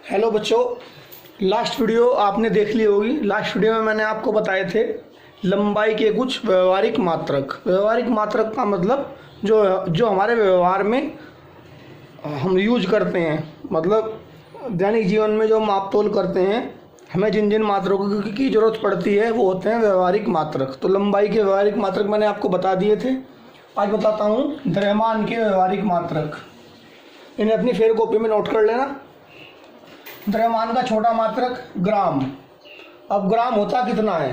Hello बच्चों, last video आपने देख ली होगी। लास्ट वीडियो में मैंने आपको बताए थे लंबाई के कुछ व्यवहारिक मात्रक। व्यवहारिक मात्रक का मतलब जो हमारे व्यवहार में हम यूज करते हैं, मतलब दैनिक जीवन में जो माप तोल करते हैं, हमें जिन जिन मात्रकों की ज़रूरत पड़ती है वो होते हैं व्यवहारिक मात्रक। तो लंबाई के व्यवहारिक मात्रक मैंने आपको बता दिए थे। आज बताता हूँ द्रव्यमान के व्यवहारिक मात्रक। इन्हें अपनी फेर कॉपी में नोट कर लेना। द्रव्यमान का छोटा मात्रक ग्राम। अब ग्राम होता कितना है,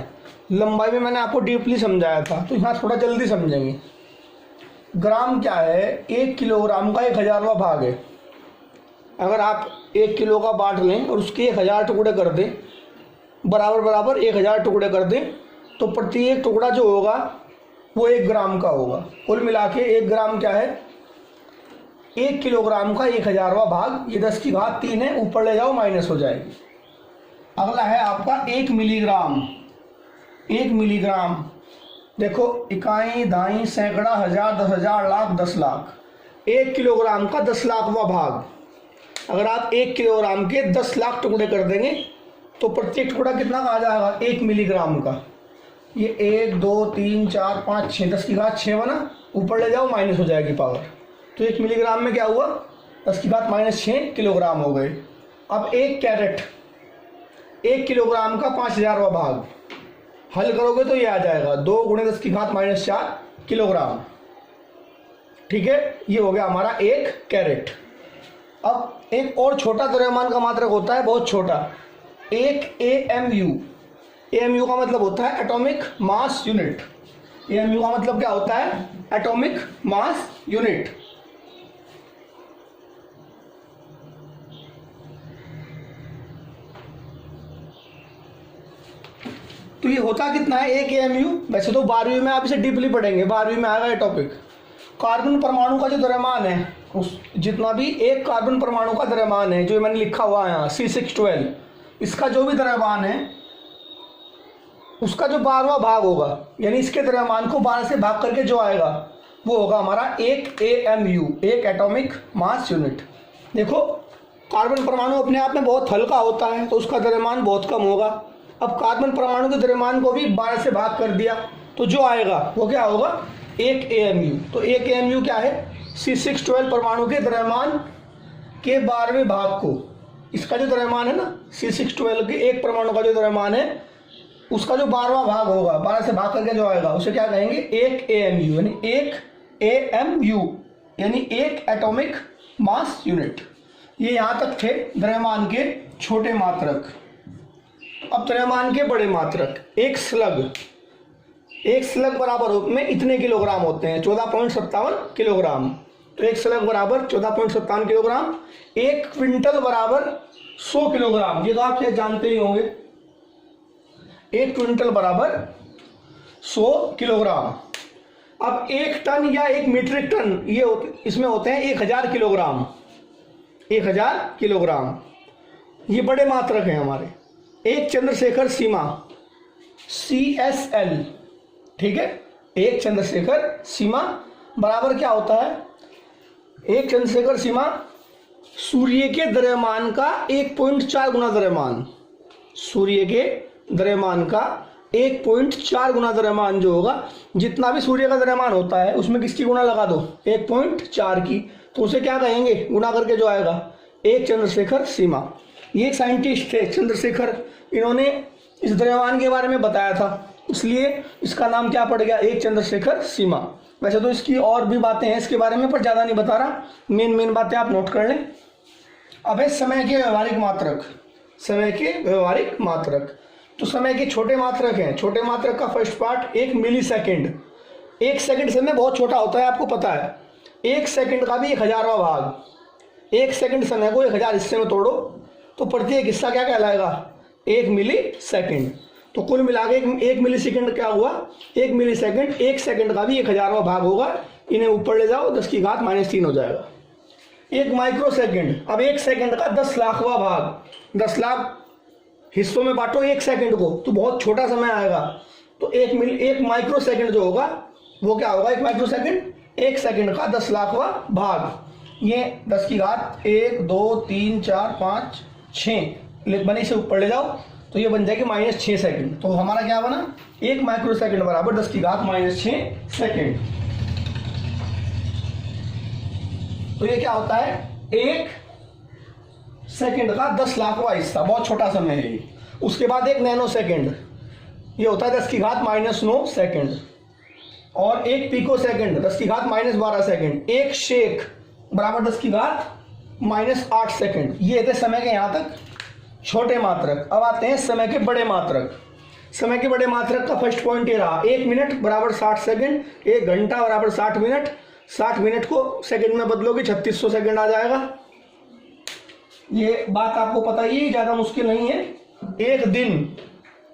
लंबाई में मैंने आपको डीपली समझाया था, तो यहाँ थोड़ा जल्दी समझेंगे। ग्राम क्या है, 1 किलोग्राम का 1000वां भाग है। अगर आप 1 किलो का बांट लें और उसके 1000 टुकड़े कर दें, बराबर बराबर 1000 टुकड़े कर दें, तो प्रत्येक टुकड़ा जो होगा वो 1 ग्राम का होगा। कुल मिला के 1 ग्राम क्या है, 1 किलोग्राम का 1000वां भाग। ये 10 की घात 3 है, ऊपर ले जाओ माइनस हो जाएगी। अगला है आपका 1 मिलीग्राम। 1 मिलीग्राम देखो, इकाई, दाई, सैकड़ा, हजार, 10,000, लाख, 10 लाख। 1 किलोग्राम का 10 लाखवां भाग। अगर आप 1 किलोग्राम के 10 लाख टुकड़े कर देंगे तो प्रत्येक टुकड़ा कितना का आ जाएगा, 1 मिलीग्राम का। ये 1 2 3 4 5 6, 10 की घात 6 बना, ऊपर ले जाओ माइनस हो जाएगी पावर। तो 1 मिलीग्राम में क्या हुआ, 10 की घात -6 किलोग्राम हो गए। अब 1 कैरेट, 1 किलोग्राम का 5000वां भाग। हल करोगे तो ये आ जाएगा 2 × 10 की घात -4 किलोग्राम। ठीक है, ये हो गया हमारा 1 कैरेट। अब एक और छोटा द्रव्यमान का मात्रक होता है, बहुत छोटा, 1 AMU। AMU का मतलब होता है एटॉमिक मास यूनिट। AMU का मतलब क्या होता है, एटॉमिक मास यूनिट। तो ये होता कितना है 1 AMU। वैसे तो 12वीं में आप इसे डीपली पढ़ेंगे, 12वीं में आएगा ये टॉपिक। कार्बन परमाणु का जो द्रव्यमान है, उस जितना भी एक कार्बन परमाणु का द्रव्यमान है, जो मैंने लिखा हुआ है यहाँ C612, इसका जो भी द्रव्यमान है उसका जो 12वां भाग होगा, यानी इसके द्रव्यमान को 12 से भाग करके जो आएगा वो होगा हमारा 1 AMU, 1 एटॉमिक मास यूनिट। देखो, कार्बन परमाणु अपने आप में बहुत हल्का होता है तो उसका द्रव्यमान बहुत कम होगा। अब कार्बन परमाणु के द्रव्यमान को भी 12 से भाग कर दिया तो जो आएगा वो क्या होगा, 1 AMU। तो 1 AMU क्या है, C612 परमाणु के द्रव्यमान के 12वें भाग को, इसका जो द्रव्यमान है ना, C612 के एक परमाणु का जो द्रव्यमान है उसका जो 12वां भाग होगा, 12 से भाग करके जो आएगा उसे क्या कहेंगे, 1 AMU, यानी 1 AMU यानी 1 एटॉमिक मास यूनिट। ये यहाँ तक थे द्रव्यमान के छोटे मात्रक। अब द्रव्यमान के बड़े मात्रक, एक स्लग बराबर में इतने किलोग्राम होते हैं, 14.57 किलोग्राम। तो एक स्लग बराबर 14.57 किलोग्राम। 1 क्विंटल बराबर 100 किलोग्राम। ये तो आप शायद जानते ही होंगे, 1 क्विंटल बराबर 100 किलोग्राम। अब 1 टन या 1 मीट्रिक टन, ये इसमें होते हैं 1000 किलोग्राम। 1000 किलोग्राम ये बड़े मात्रक हैं हमारे। एक चंद्रशेखर सीमा CSL, ठीक है, एक चंद्रशेखर सीमा बराबर क्या होता है, एक चंद्रशेखर सीमा सूर्य के द्रव्यमान का 1.4 गुना द्रव्यमान। सूर्य के द्रव्यमान का 1.4 गुना द्रव्यमान जो होगा, जितना भी सूर्य का द्रव्यमान होता है उसमें किसकी गुना लगा दो, 1.4 की, तो उसे क्या कहेंगे, गुना करके जो आएगा, एक चंद्रशेखर सीमा। ये एक साइंटिस्ट थे चंद्रशेखर, इन्होंने इस द्रव्यमान के बारे में बताया था, इसलिए इसका नाम क्या पड़ गया, एक चंद्रशेखर सीमा। वैसे तो इसकी और भी बातें हैं इसके बारे में, पर ज़्यादा नहीं बता रहा, मेन बातें आप नोट कर लें। अब है समय के व्यवहारिक मात्रक। समय के व्यवहारिक मात्रक, तो समय के छोटे मात्रक हैं। छोटे मात्रक का फर्स्ट पार्ट 1 मिली सेकेंड। 1 सेकेंड समय बहुत छोटा होता है, आपको पता है। 1 सेकेंड का भी 1000वां भाग। 1 सेकेंड समय को 1000 हिस्से में तोड़ो तो प्रत्येक हिस्सा क्या कहलाएगा, 1 मिली सेकेंड। तो कुल मिला के 1 मिली सेकेंड क्या हुआ, 1 मिली सेकेंड, 1 सेकेंड का भी 1000वां भाग होगा। इन्हें ऊपर ले जाओ, 10 की घात -3 हो जाएगा। 1 माइक्रो सेकेंड, अब 1 सेकेंड का 10 लाखवां भाग। 10 लाख हिस्सों में बांटो 1 सेकेंड को तो बहुत छोटा समय आएगा। तो 1 माइक्रो सेकेंड जो होगा वो क्या होगा, 1 माइक्रो सेकेंड, 1 सेकेंड का 10 लाखवां भाग। ये 10 की घात 1 2 3 4 5 6 बने से ऊपर ले जाओ तो ये बन जाएगी -6 सेकंड। तो हमारा क्या बना, 1 माइक्रो सेकंड बराबर 10 की घात -6 सेकंड। तो ये क्या होता है, 1 सेकंड का 10 लाखवां हिस्सा, बहुत छोटा समय है ये। उसके बाद 1 नैनो सेकंड, ये होता है 10 की घात -9 सेकंड। और 1 पिको सेकंड 10 की घात -12 सेकंड। 1 शेक बराबर 10 की घात -8 सेकंड। ये थे समय के यहाँ तक छोटे मात्रक। अब आते हैं समय के बड़े मात्रक। समय के बड़े मात्रक का फर्स्ट पॉइंट ये रहा, 1 मिनट बराबर 60 सेकंड, 1 घंटा बराबर 60 मिनट। 60 मिनट को सेकंड में बदलोगे 3600 सेकंड आ जाएगा। ये बात आपको पता ही, ज़्यादा मुश्किल नहीं है। एक दिन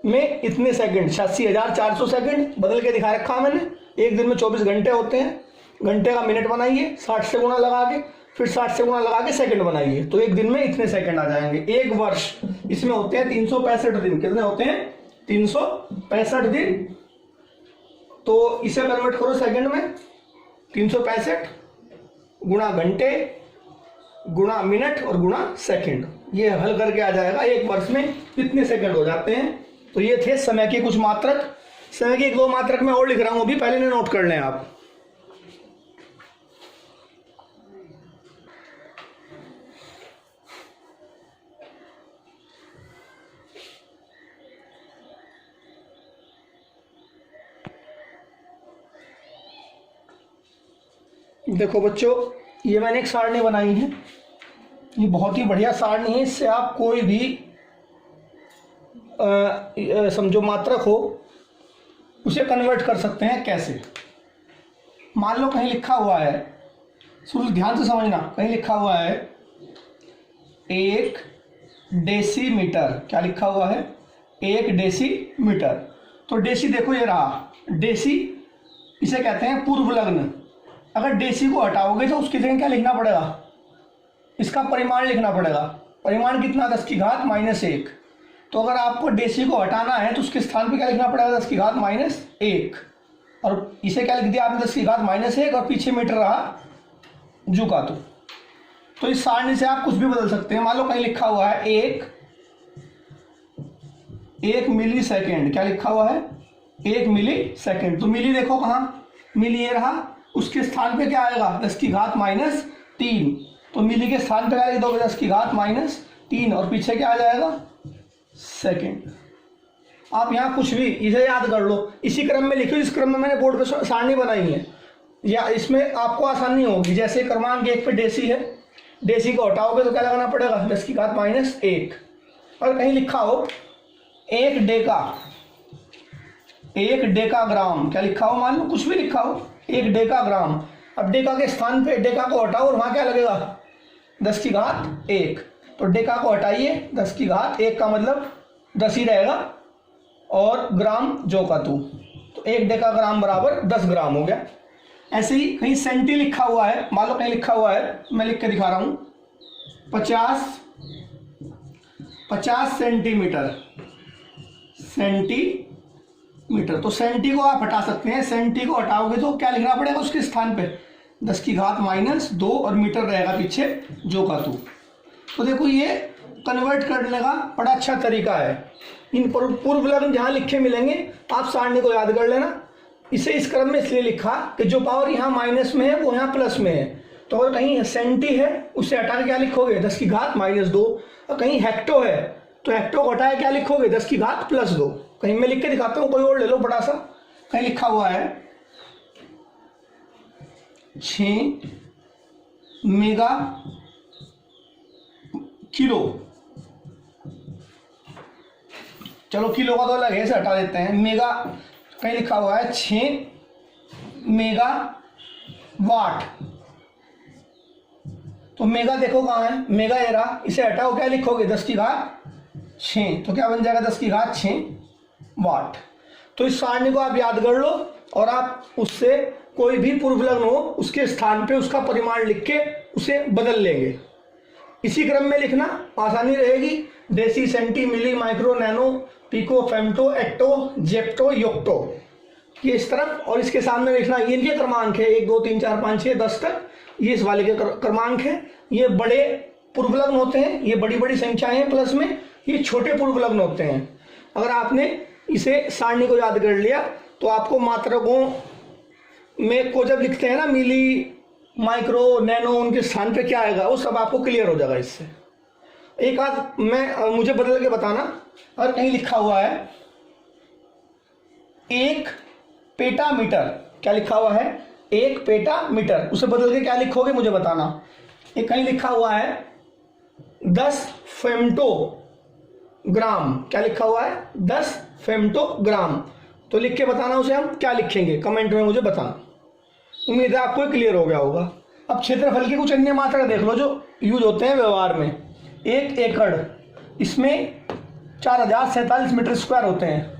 में इतने सेकंड, 86,400 सेकंड बदल के दिखा रखा मैंने। एक दिन में 24 घंटे होते हैं, घंटे का मिनट बनाइए, 60 से गुणा लगा के, फिर 60 से गुणा लगा के सेकंड बनाइए, तो एक दिन में इतने सेकंड आ जाएंगे। एक वर्ष, इसमें होते हैं 365 दिन। कितने होते हैं, 365 दिन। तो इसे कन्वर्ट करो सेकंड में, 365 गुणा घंटे गुणा मिनट और गुणा सेकंड, ये हल करके आ जाएगा एक वर्ष में कितने सेकंड हो जाते हैं। तो ये थे समय के कुछ मात्रक। समय के 1-2 मात्रक मैं और लिख रहा हूं अभी, पहले ने नोट कर लें आप। देखो बच्चों, ये मैंने एक सारणी बनाई है, ये बहुत ही बढ़िया सारणी है। इससे आप कोई भी समझो मात्रक हो उसे कन्वर्ट कर सकते हैं। कैसे, मान लो कहीं लिखा हुआ है, सुन ध्यान से समझना, कहीं लिखा हुआ है 1 डेसीमीटर। क्या लिखा हुआ है, 1 डेसीमीटर। तो डेसी देखो ये रहा, डेसी इसे कहते हैं पूर्व लग्न। अगर डेसी को हटाओगे तो उसकी जगह क्या लिखना पड़ेगा, इसका परिमाण लिखना पड़ेगा। परिमाण कितना, 10 की घात -1। तो अगर आपको डेसी को हटाना है तो उसके स्थान पे क्या लिखना पड़ेगा, 10 की घात -1। और इसे क्या लिख दिया आपने, 10 की घात -1, और पीछे मीटर रहा जू का। तो इस सारणी से आप कुछ भी बदल सकते हैं। मान लो कहीं लिखा हुआ है 1 मिली सेकेंड। क्या लिखा हुआ है, 1 मिली सेकेंड। तो मिली देखो कहाँ, मिली ये रहा, उसके स्थान पे क्या आएगा, 10 की घात -3। तो मिली के स्थान पे क्या लिख दोगे, 10 की घात -3, और पीछे क्या आ जाएगा, सेकेंड। आप यहाँ कुछ भी इसे याद कर लो, इसी क्रम में लिखो, इस क्रम में मैंने बोर्ड पे सारणी बनाई है, या इसमें आपको आसानी होगी। जैसे क्रमांक 1 पे डेसी है, डेसी को हटाओगे तो क्या लगाना पड़ेगा, 10 की घात -1। और कहीं लिखा हो 1 डेकाग्राम, क्या लिखा हो, मान लो कुछ भी लिखा हो 1 डेकाग्राम। अब डेका के स्थान पे डेका को हटाओ और वहां क्या लगेगा, 10 की घात 1। तो डेका को हटाइए, 10 की घात 1 का मतलब 10 ही रहेगा, और ग्राम जो का तू, तो 1 डेकाग्राम बराबर 10 ग्राम हो गया। ऐसे ही कहीं सेंटी लिखा हुआ है, मान लो कहीं लिखा हुआ है, मैं लिख के दिखा रहा हूं, 50 सेंटीमीटर। सेंटीमीटर, तो सेंटी को आप हटा सकते हैं। सेंटी को हटाओगे तो क्या लिखना पड़ेगा उसके स्थान पे, 10 की घात -2, और मीटर रहेगा पीछे जो का तू। तो देखो ये कन्वर्ट करने का बड़ा अच्छा तरीका है। इन पूर्व लग्न जहाँ लिखे मिलेंगे आप सारणी को याद कर लेना। इसे इस क्रम में इसलिए लिखा कि जो पावर यहाँ माइनस में है वो यहाँ प्लस में है। तो अगर कहीं सेंटी है उसे हटा के क्या लिखोगे, 10 की घात -2। और कहीं हेक्टो है तो हेक्टो को हटाए क्या लिखोगे, 10 की घात +2। कहीं मैं लिख के दिखाता हूँ, कोई और ले लो बड़ा सा। कहीं लिखा हुआ है 6 मेगा किलो। चलो किलो का तो अलग है, इसे हटा देते हैं। मेगा, कहीं लिखा हुआ है 6 मेगा वाट। तो मेगा देखो कहाँ है, मेगा ये रहा, इसे हटाओ क्या लिखोगे, 10 की घात 6। तो क्या बन जाएगा, 10 की घात 6 वाट। तो इस सारणी को आप याद कर लो, और आप उससे कोई भी पूर्व लग्न हो उसके स्थान पे उसका परिमाण लिख के उसे बदल लेंगे। इसी क्रम में लिखना आसानी रहेगी। Deci, centi, milli, micro, nano, pico, femto, atto, zepto, yocto, ये इस तरफ, और इसके सामने लिखना ये इनके क्रमांक है, 1 2 3 4 5 6 10 तक, ये इस वाले के क्रमांक है। ये बड़े पूर्वलग्न होते हैं, ये बड़ी बड़ी संख्याएं हैं प्लस में, ये छोटे पूर्वलग्न होते हैं। अगर आपने इसे सारणी को याद कर लिया तो आपको मात्रकों में को जब लिखते हैं ना मिली, माइक्रो, नैनो, उनके स्थान पे क्या आएगा वो सब आपको क्लियर हो जाएगा इससे। एक आध मुझे बदल के बताना, अगर कहीं लिखा हुआ है 1 पेटामीटर, क्या लिखा हुआ है 1 पेटामीटर, उसे बदल के क्या लिखोगे मुझे बताना। एक कहीं लिखा हुआ है 10 फेम्टोग्राम, क्या लिखा हुआ है 10 फेम्टोग्राम, तो लिख के बताना उसे हम क्या लिखेंगे, कमेंट में मुझे बताना। उम्मीद है आपको क्लियर हो गया होगा। अब क्षेत्रफल के कुछ अन्य मात्रा देख लो जो यूज होते हैं व्यवहार में। 1 एकड़, इसमें 4047 मीटर स्क्वायर होते हैं।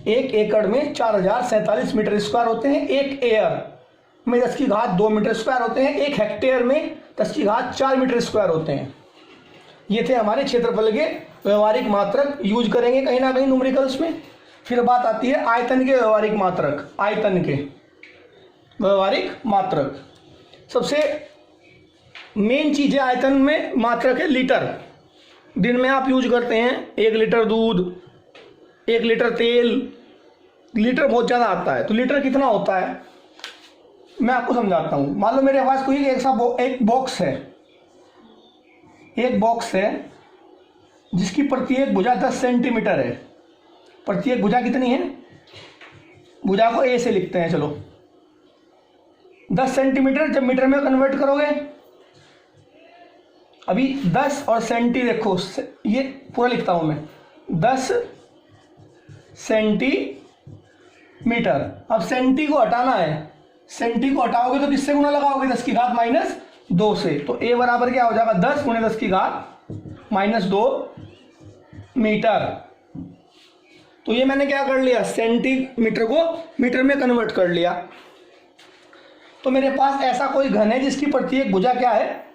1 एकड़ में 4047 मीटर स्क्वायर होते हैं। 1 एयर में 10⁻² मीटर स्क्वायर होते हैं। 1 हेक्टेयर में 10⁻4 मीटर स्क्वायर होते हैं। ये थे हमारे क्षेत्रफल के व्यवहारिक मात्रक, यूज करेंगे कहीं ना कहीं न्यूमेरिकल्स में। फिर बात आती है आयतन के व्यवहारिक मात्रक। आयतन के व्यवहारिक मात्रक सबसे मेन चीज है आयतन में मात्रक है लीटर। दिन में आप यूज करते हैं 1 लीटर दूध, 1 लीटर तेल, लीटर बहुत ज़्यादा आता है। तो लीटर कितना होता है मैं आपको समझाता हूँ। मान लो मेरे पास कोई एक बॉक्स है, एक बॉक्स है जिसकी प्रत्येक भुजा 10 सेंटीमीटर है। प्रत्येक भुजा कितनी है, भुजा को ए से लिखते हैं, चलो 10 सेंटीमीटर। जब मीटर में कन्वर्ट करोगे, अभी 10 और सेंटी देखो, ये पूरा लिखता हूं मैं 10 सेंटीमीटर। अब सेंटी को हटाना है, सेंटी को हटाओगे तो किससे गुना लगाओगे 10⁻² से। तो ए बराबर क्या हो जाएगा 10 × 10⁻² मीटर। तो ये मैंने क्या कर लिया, सेंटीमीटर को मीटर में कन्वर्ट कर लिया। तो मेरे पास ऐसा कोई घन है जिसकी प्रत्येक भुजा क्या है,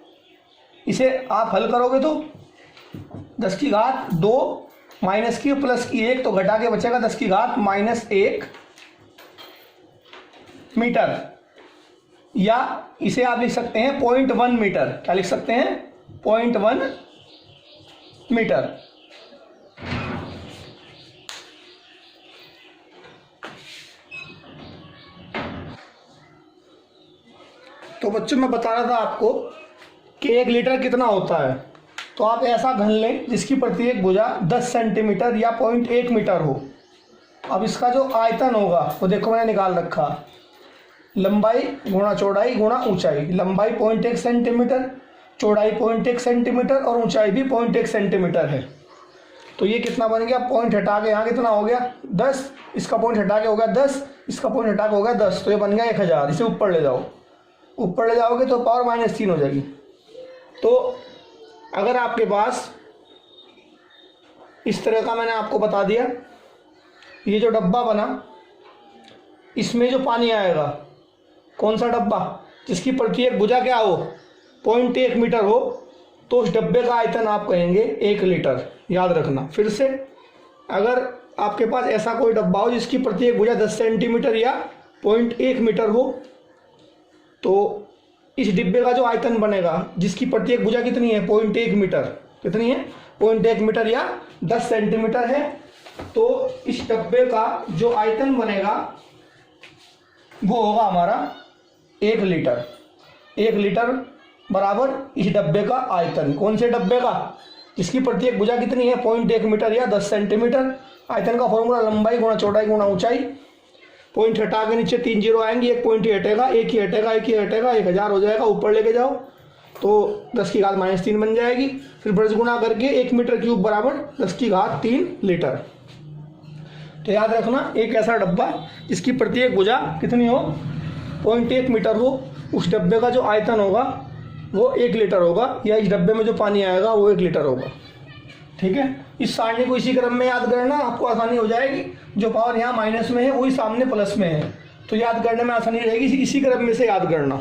इसे आप हल करोगे तो 10⁻² माइनस की प्लस की 1, तो घटा के बचेगा 10⁻−1 मीटर। या इसे आप लिख सकते हैं 0.1 मीटर। क्या लिख सकते हैं 0.1 मीटर। तो बच्चों मैं बता रहा था आपको कि 1 लीटर कितना होता है। तो आप ऐसा घन लें जिसकी प्रत्येक भुजा 10 सेंटीमीटर या 0.1 मीटर हो। अब इसका जो आयतन होगा वो देखो मैंने निकाल रखा, लंबाई गुणा चौड़ाई गुणा ऊंचाई। लंबाई 0.1 सेंटीमीटर, चौड़ाई 0.1 सेंटीमीटर और ऊंचाई भी 0.1 सेंटीमीटर है। तो ये कितना बन गया, पॉइंट हटा के यहाँ कितना हो गया 10, इसका पॉइंट हटा के हो गया 10, इसका पॉइंट हटा के हो गया 10, तो ये बन गया 1000। इसे ऊपर ले जाओ, ऊपर ले जाओगे तो पावर -3 हो जाएगी। तो अगर आपके पास इस तरह का, मैंने आपको बता दिया, ये जो डब्बा बना इसमें जो पानी आएगा, कौन सा डब्बा, जिसकी प्रत्येक भुजा क्या हो 0.1 मीटर हो, तो उस डब्बे का आयतन आप कहेंगे 1 लीटर। याद रखना फिर से, अगर आपके पास ऐसा कोई डब्बा हो जिसकी प्रत्येक भुजा 10 सेंटीमीटर या 0.1 मीटर हो, तो इस डिब्बे का जो आयतन बनेगा, जिसकी प्रत्येक भुजा कितनी है 0.1 मीटर, कितनी है 0.1 मीटर या 10 सेंटीमीटर है, तो इस डब्बे का जो आयतन बनेगा वो होगा हमारा 1 लीटर। 1 लीटर बराबर इस डब्बे का आयतन। कौन से डब्बे का, जिसकी प्रत्येक भुजा कितनी है 0.1 मीटर या 10 सेंटीमीटर। आयतन का फॉर्मूला लंबाई गुणा चौड़ाई गुणा ऊंचाई। पॉइंट हटा के नीचे 3 जीरो आएंगे, एक पॉइंट ही हटेगा, एक ही हटेगा, एक ही हटेगा, 1000 हो जाएगा। ऊपर लेके जाओ तो 10⁻−3 बन जाएगी। फिर ब्रज गुणा करके 1 मीटर क्यूब बराबर 10⁻3 लीटर। तो याद रखना, एक ऐसा डब्बा जिसकी प्रत्येक भुजा कितनी हो 0.1 मीटर हो, उस डब्बे का जो आयतन होगा वो 1 लीटर होगा, या इस डब्बे में जो पानी आएगा वो 1 लीटर होगा। ठीक है, इस सारणी को इसी क्रम में याद करना, आपको आसानी हो जाएगी। जो पावर यहाँ माइनस में है वही सामने प्लस में है, तो याद करने में आसानी रहेगी। इसी क्रम में से याद करना।